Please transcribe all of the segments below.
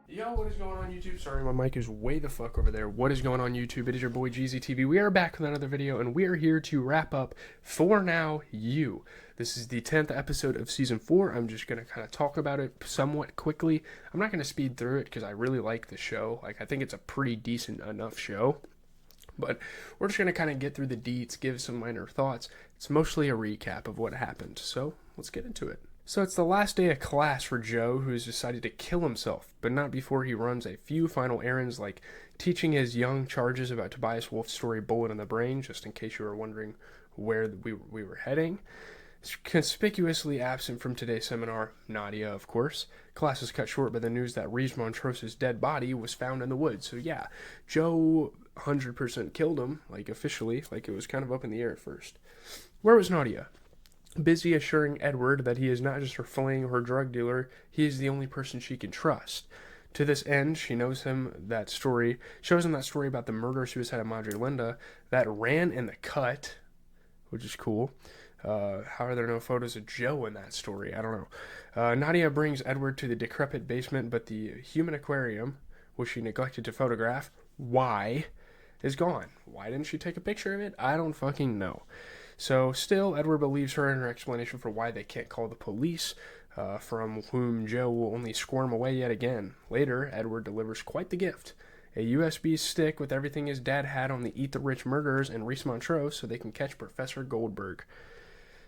Yo, what is going on YouTube? Sorry, my mic is way the fuck over there. What is going on YouTube? It is your boy GZTV. We are back with another video, and we are here to wrap up For Now You. This is the 10th episode of Season 4. I'm just going to kind of talk about it somewhat quickly. I'm not going to speed through it because I really like the show. I think it's a pretty decent enough show. But we're just going to kind of get through the deets, give some minor thoughts. It's mostly a recap of what happened, so let's get into it. So it's the last day of class for Joe, who has decided to kill himself, but not before he runs a few final errands like teaching his young charges about Tobias Wolff's story Bullet in the Brain, just in case you were wondering where we were heading. Conspicuously absent from today's seminar, Nadia, of course. Class is cut short by the news that Reese Montrose's dead body was found in the woods. So yeah, Joe 100% killed him, officially, it was kind of up in the air at first. Where was Nadia? Busy assuring Edward that he is not just her fling or her drug dealer, he is the only person she can trust. To this end, she shows him that story about the murder-suicide of Madre Linda that ran in the cut, which is cool. How are there no photos of Joe in that story? I don't know. Nadia brings Edward to the decrepit basement, but the human aquarium, which she neglected to photograph, is gone. Why didn't she take a picture of it? I don't fucking know. So still, Edward believes her in her explanation for why they can't call the police, from whom Joe will only squirm away yet again. Later, Edward delivers quite the gift. A USB stick with everything his dad had on the Eat the Rich murderers and Reese Montrose so they can catch Professor Goldberg.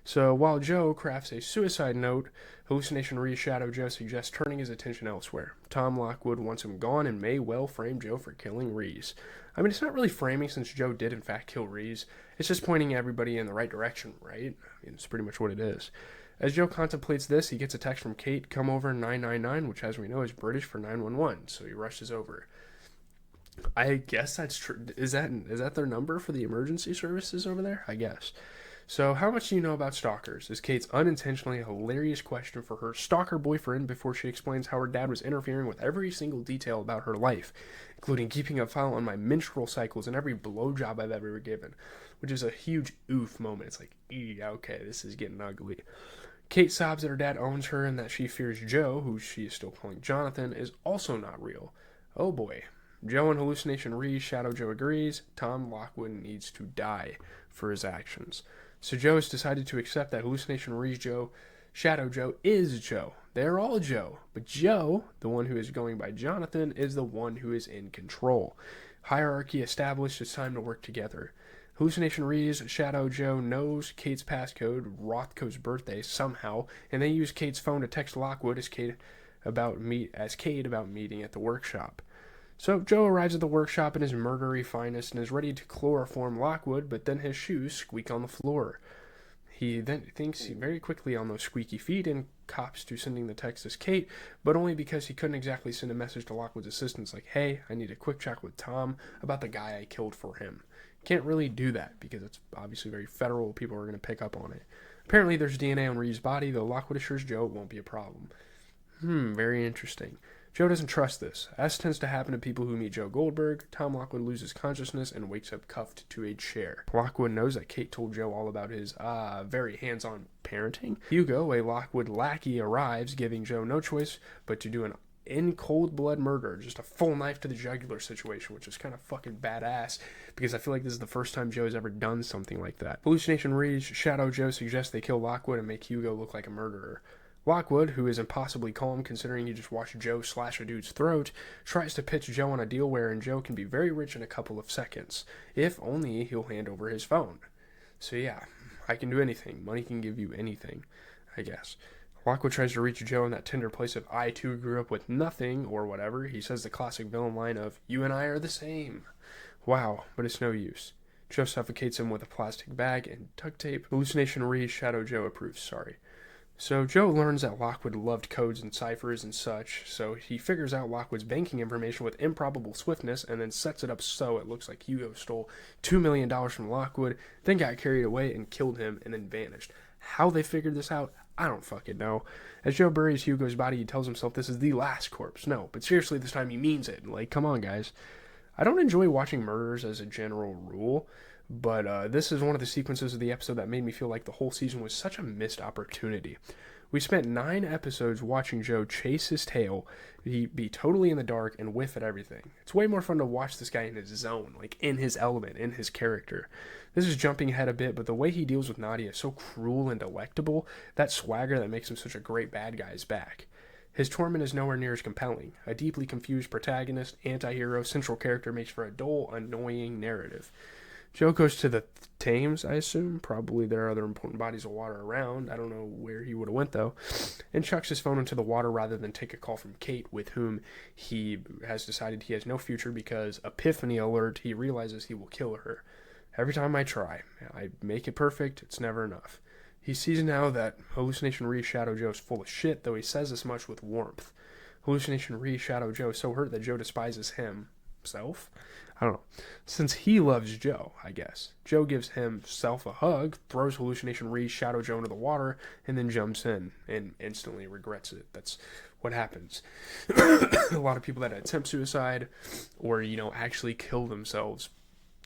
So while Joe crafts a suicide note, Hallucination Ree's Shadow Joe suggests turning his attention elsewhere. Tom Lockwood wants him gone and may well frame Joe for killing Reese. I mean, it's not really framing since Joe did in fact kill Reese. It's just pointing everybody in the right direction, right? I mean, it's pretty much what it is. As Joe contemplates this, he gets a text from Kate, come over 999, which as we know is British for 911, so he rushes over. I guess that's true. Is that their number for the emergency services over there? I guess. So, how much do you know about stalkers? Is Kate's unintentionally hilarious question for her stalker boyfriend before she explains how her dad was interfering with every single detail about her life, including keeping a file on my menstrual cycles and every blowjob I've ever given, which is a huge oof moment. It's like, okay, this is getting ugly. Kate sobs that her dad owns her and that she fears Joe, who she is still calling Jonathan, is also not real. Oh boy. Joe and Hallucination Ree's Shadow Joe agrees. Tom Lockwood needs to die for his actions. So Joe has decided to accept that Hallucination Ree's Shadow Joe is Joe. They're all Joe. But Joe, the one who is going by Jonathan, is the one who is in control. Hierarchy established, it's time to work together. Hallucination Ree's Shadow Joe knows Kate's passcode, Rothko's birthday, somehow, and they use Kate's phone to text Lockwood as Kate about meeting at the workshop. So Joe arrives at the workshop in his murdery finest and is ready to chloroform Lockwood, but then his shoes squeak on the floor. He then thinks very quickly on those squeaky feet and cops to sending the text as Kate, but only because he couldn't exactly send a message to Lockwood's assistants like, hey, I need a quick chat with Tom about the guy I killed for him. Can't really do that because it's obviously very federal. People are going to pick up on it. Apparently there's DNA on Ree's body, though Lockwood assures Joe it won't be a problem. Very interesting. Joe doesn't trust this. As tends to happen to people who meet Joe Goldberg, Tom Lockwood loses consciousness and wakes up cuffed to a chair. Lockwood knows that Kate told Joe all about his, very hands-on parenting. Hugo, a Lockwood lackey, arrives, giving Joe no choice but to do an in cold blood murder, just a full knife to the jugular situation, which is kind of fucking badass because I feel like this is the first time Joe has ever done something like that. Hallucination Ree's Shadow Joe suggests they kill Lockwood and make Hugo look like a murderer. Lockwood, who is impossibly calm considering he just watched Joe slash a dude's throat, tries to pitch Joe on a deal wherein Joe can be very rich in a couple of seconds, if only he'll hand over his phone. So yeah, I can do anything. Money can give you anything, I guess. Lockwood tries to reach Joe in that tender place of I too grew up with nothing, or whatever. He says the classic villain line of, you and I are the same. Wow, but it's no use. Joe suffocates him with a plastic bag and duct tape. Hallucination Ree's Shadow Joe approves, sorry. So Joe learns that Lockwood loved codes and ciphers and such, so he figures out Lockwood's banking information with improbable swiftness and then sets it up so it looks like Hugo stole $2 million from Lockwood, then got carried away and killed him and then vanished. How they figured this out, I don't fucking know. As Joe buries Hugo's body, he tells himself this is the last corpse. No, but seriously, this time he means it. Come on, guys. I don't enjoy watching murders as a general rule, but this is one of the sequences of the episode that made me feel like the whole season was such a missed opportunity. We spent 9 episodes watching Joe chase his tail, be totally in the dark, and whiff at everything. It's way more fun to watch this guy in his zone, like in his element, in his character. This is jumping ahead a bit, but the way he deals with Nadia is so cruel and delectable. That swagger that makes him such a great bad guy is back. His torment is nowhere near as compelling. A deeply confused protagonist, anti-hero, central character makes for a dull, annoying narrative. Joe goes to the Thames, I assume. Probably there are other important bodies of water around. I don't know where he would have went, though. And chucks his phone into the water rather than take a call from Kate, with whom he has decided he has no future because, epiphany alert, he realizes he will kill her. Every time I try, I make it perfect, it's never enough. He sees now that Hallucination Re Shadow Joe is full of shit, though he says this much with warmth. Hallucination Re Shadow Joe is so hurt that Joe despises himself? I don't know. Since he loves Joe, I guess. Joe gives himself a hug, throws Hallucination Re Shadow Joe into the water, and then jumps in and instantly regrets it. That's what happens. A lot of people that attempt suicide or, actually kill themselves,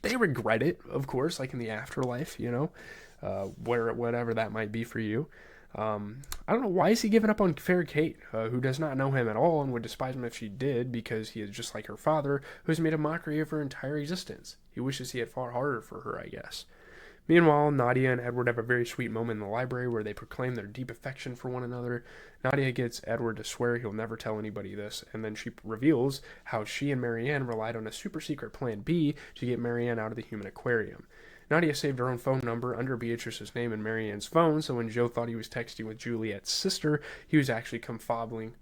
they regret it, of course, like in the afterlife, whatever that might be for you. I don't know, why is he giving up on fair Kate, who does not know him at all and would despise him if she did, because he is just like her father, who has made a mockery of her entire existence. He wishes he had fought harder for her, I guess. Meanwhile, Nadia and Edward have a very sweet moment in the library where they proclaim their deep affection for one another. Nadia gets Edward to swear he'll never tell anybody this, and then she reveals how she and Marianne relied on a super secret plan B to get Marianne out of the human aquarium. Nadia saved her own phone number under Beatrice's name in Marianne's phone, so when Joe thought he was texting with Juliet's sister, he was actually confobbing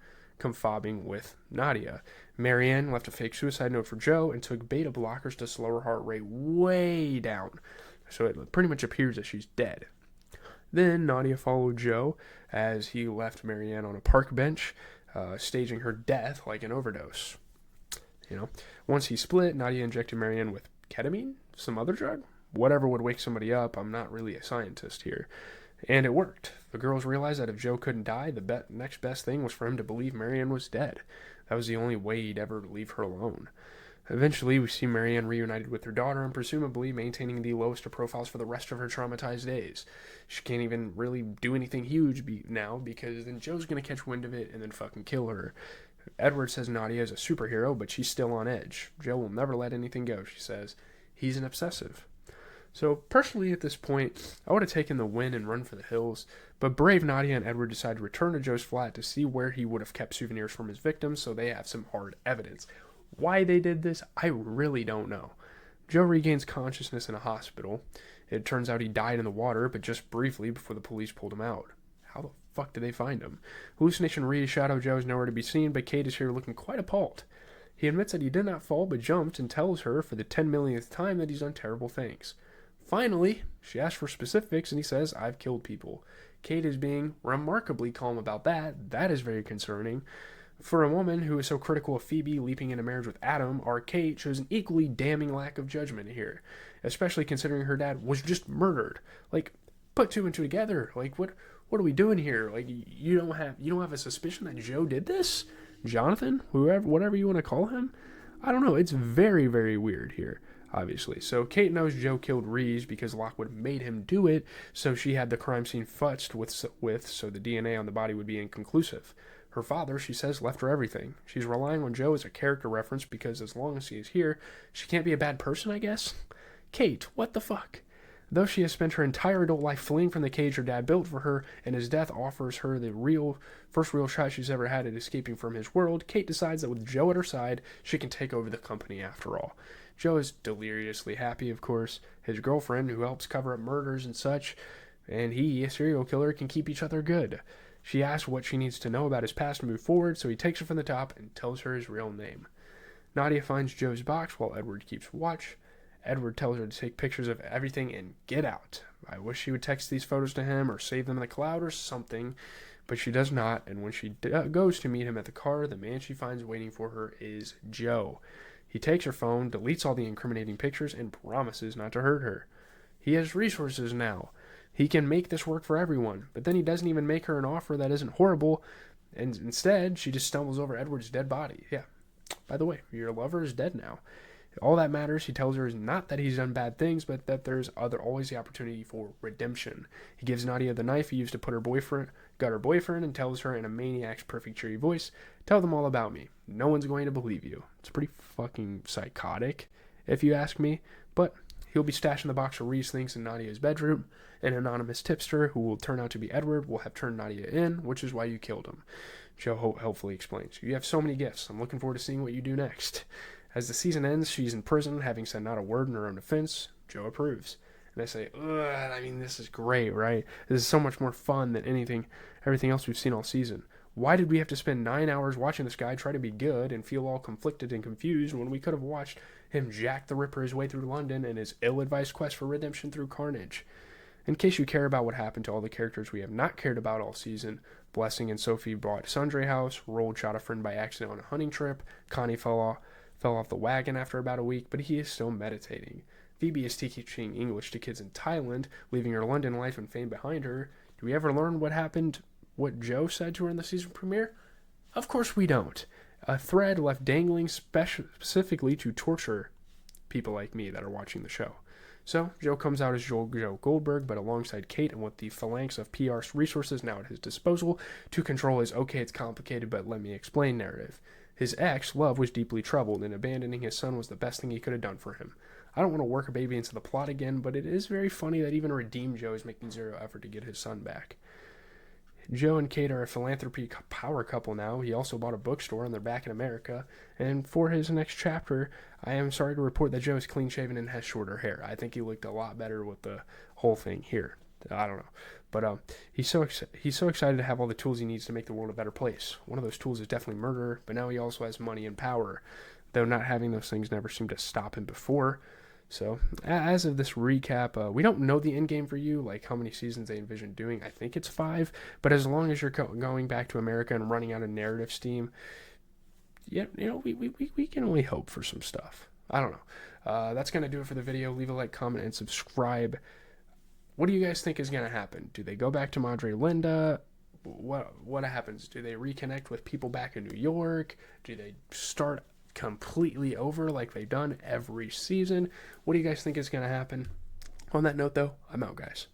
with Nadia. Marianne left a fake suicide note for Joe and took beta blockers to slow her heart rate way down, so it pretty much appears that she's dead. Then Nadia followed Joe as he left Marianne on a park bench, staging her death like an overdose. Once he split, Nadia injected Marianne with ketamine, some other drug. Whatever would wake somebody up, I'm not really a scientist here. And it worked. The girls realized that if Joe couldn't die, the next best thing was for him to believe Marianne was dead. That was the only way he'd ever leave her alone. Eventually, we see Marianne reunited with her daughter and presumably maintaining the lowest of profiles for the rest of her traumatized days. She can't even really do anything huge now because then Joe's going to catch wind of it and then fucking kill her. Edward says Nadia is a superhero, but she's still on edge. Joe will never let anything go, she says. He's an obsessive. So, personally, at this point, I would have taken the win and run for the hills, but brave Nadia and Edward decide to return to Joe's flat to see where he would have kept souvenirs from his victims, so they have some hard evidence. Why they did this, I really don't know. Joe regains consciousness in a hospital. It turns out he died in the water, but just briefly before the police pulled him out. How the fuck did they find him? Hallucination Re Shadow Joe is nowhere to be seen, but Kate is here looking quite appalled. He admits that he did not fall but jumped and tells her for the 10 millionth time that he's done terrible things. Finally, she asks for specifics and he says, I've killed people. Kate is being remarkably calm about that. That is very concerning. For a woman who is so critical of Phoebe leaping into marriage with Adam, our Kate shows an equally damning lack of judgment here, especially considering her dad was just murdered. Put two and two together. What are we doing here? You don't have a suspicion that Joe did this? Jonathan? Whatever you want to call him? I don't know. It's very, very weird here, obviously. So Kate knows Joe killed Reeves because Lockwood made him do it, so she had the crime scene futzed with so the DNA on the body would be inconclusive. Her father, she says, left her everything. She's relying on Joe as a character reference because as long as he is here, she can't be a bad person, I guess? Kate, what the fuck? Though she has spent her entire adult life fleeing from the cage her dad built for her, and his death offers her the first real shot she's ever had at escaping from his world, Kate decides that with Joe at her side, she can take over the company after all. Joe is deliriously happy, of course. His girlfriend, who helps cover up murders and such, and he, a serial killer, can keep each other good. She asks what she needs to know about his past to move forward, so he takes her from the top and tells her his real name. Nadia finds Joe's box while Edward keeps watch. Edward tells her to take pictures of everything and get out. I wish she would text these photos to him or save them in the cloud or something, but she does not, and when she goes to meet him at the car, the man she finds waiting for her is Joe. He takes her phone, deletes all the incriminating pictures, and promises not to hurt her. He has resources now. He can make this work for everyone, but then he doesn't even make her an offer that isn't horrible, and instead, she just stumbles over Edward's dead body. Yeah, by the way, your lover is dead now. All that matters, he tells her, is not that he's done bad things, but that there's always the opportunity for redemption. He gives Nadia the knife he used to gut her boyfriend, and tells her in a maniac's perfect cheery voice, "Tell them all about me. No one's going to believe you." It's pretty fucking psychotic, if you ask me, but he'll be stashing the box of Reese things in Nadia's bedroom. An anonymous tipster, who will turn out to be Edward, will have turned Nadia in, which is why you killed him. Joe hopefully explains. You have so many gifts. I'm looking forward to seeing what you do next. As the season ends, she's in prison, having said not a word in her own defense. Joe approves. And I say, ugh, I mean, this is great, right? This is so much more fun than everything else we've seen all season. Why did we have to spend 9 hours watching this guy try to be good and feel all conflicted and confused when we could have watched him Jack the Ripper his way through London and his ill-advised quest for redemption through carnage? In case you care about what happened to all the characters we have not cared about all season, Blessing and Sophie bought Sundry House, Roald shot a friend by accident on a hunting trip, Connie fell off the wagon after about a week, but he is still meditating. Phoebe is teaching English to kids in Thailand, leaving her London life and fame behind her. Do we ever learn what Joe said to her in the season premiere? Of course we don't. A thread left dangling specifically to torture people like me that are watching the show. So, Joe comes out as Joe Goldberg, but alongside Kate, and with the phalanx of PR resources now at his disposal to control his "okay, it's complicated, but let me explain" narrative. His ex, Love, was deeply troubled, and abandoning his son was the best thing he could have done for him. I don't want to work a baby into the plot again, but it is very funny that even a redeemed Joe is making zero effort to get his son back. Joe and Kate are a philanthropy power couple now. He also bought a bookstore, and they're back in America. And for his next chapter, I am sorry to report that Joe is clean-shaven and has shorter hair. I think he looked a lot better with the whole thing here. I don't know. But he's so excited to have all the tools he needs to make the world a better place. One of those tools is definitely murder, but now he also has money and power, though not having those things never seemed to stop him before. So, as of this recap, we don't know the end game for you, like how many seasons they envision doing. I think it's 5, but as long as you're going back to America and running out of narrative steam, yeah, we can only hope for some stuff. I don't know. That's going to do it for the video. Leave a like, comment, and subscribe. What do you guys think is going to happen? Do they go back to Madre Linda? What happens? Do they reconnect with people back in New York? Do they start completely over like they've done every season? What do you guys think is going to happen? On that note, though, I'm out, guys.